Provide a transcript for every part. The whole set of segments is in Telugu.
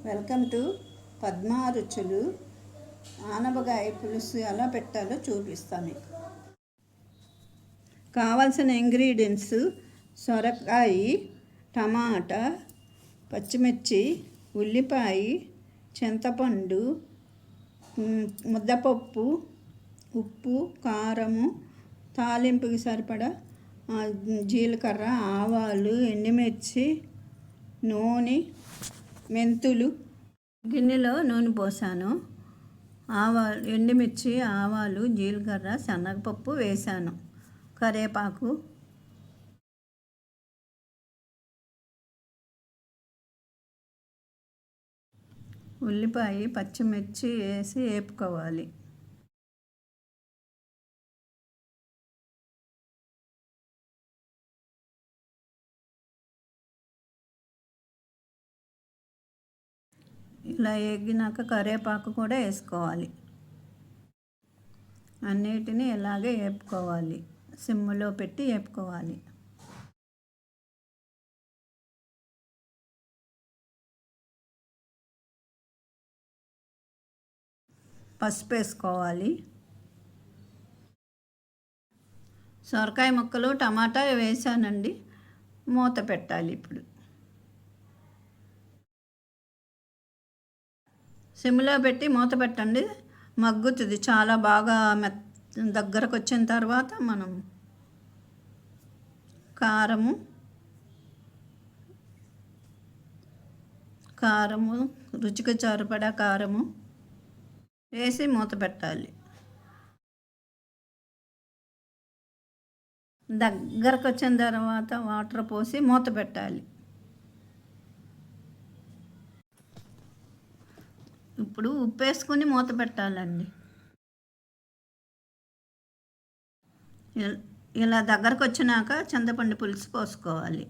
వెల్కమ్ టు పద్మా రుచులు. ఆనపకాయ పులుసు ఎలా పెట్టాలో చూపిస్తాను మీకు. కావాల్సిన ఇంగ్రీడియంట్స్: సొరకాయ, టమాటా, పచ్చిమిర్చి, ఉల్లిపాయ, చింతపండు, ముద్దపప్పు, ఉప్పు, కారము, తాలింపుకి సరిపడా జీలకర్ర, ఆవాలు, ఎండుమిర్చి, నూనె, మెంతులు. గిన్నెలో నూనె పోసాను. ఎండుమిర్చి, ఆవాలు, జీలకర్ర, శనగపప్పు వేసాను. కరివేపాకు, ఉల్లిపాయ, పచ్చిమిర్చి వేసి వేపుకోవాలి. ఇలా వేగినాక కరివేపాకు కూడా వేసుకోవాలి. అన్నిటినీ ఇలాగే వేపుకోవాలి. సిమ్లో పెట్టి వేపుకోవాలి. పసుపు వేసుకోవాలి. సొరకాయ ముక్కలు, టమాటా వేసానండి. మూత పెట్టాలి. ఇప్పుడు సిమ్లో పెట్టి మూత పెట్టండి. మగ్గుతుంది. చాలా బాగా దగ్గరకు వచ్చిన తర్వాత మనం కారము రుచికి సరిపడా కారము వేసి మూత పెట్టాలి. దగ్గరకు వచ్చిన తర్వాత వాటర్ పోసి మూత పెట్టాలి. ఇప్పుడు ఉప్పు వేసుకొని మూత పెట్టాలండి. ఇలా దగ్గరకు వచ్చినాక చింతపండు పులుసు పోసుకోవాలి.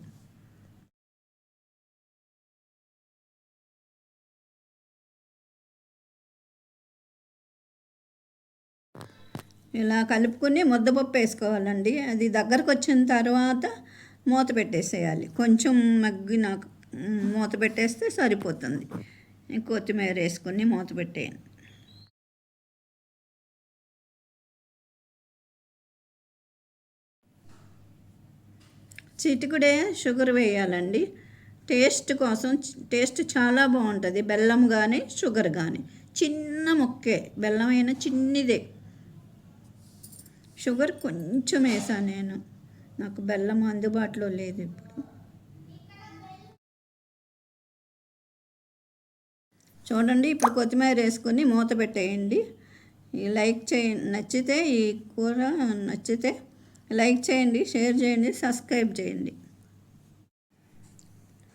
ఇలా కలుపుకొని ముద్దపప్పు వేసుకోవాలండి. అది దగ్గరకు వచ్చిన తర్వాత మూత పెట్టేసేయాలి. కొంచెం మగ్గినాక మూత పెట్టేస్తే సరిపోతుంది. కొత్తిమీర వేసుకొని మూత పెట్టేయండి. చిటికుడే షుగర్ వేయాలండి. టేస్ట్ కోసం. టేస్ట్ చాలా బాగుంటుంది. బెల్లం కానీ షుగర్ కానీ. చిన్న ముక్కే బెల్లం అయినా చిన్నదే. షుగర్ కొంచెం వేసాను నేను. నాకు బెల్లం అందుబాటులో లేదు ఇప్పుడు. చూడండి, ఇప్పుడు కొత్తిమీర వేసుకొని మూత పెట్టేయండి. లైక్ చేయండి. నచ్చితే ఈ కూర నచ్చితే లైక్ చేయండి, షేర్ చేయండి, సబ్స్క్రైబ్ చేయండి.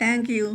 Thank you.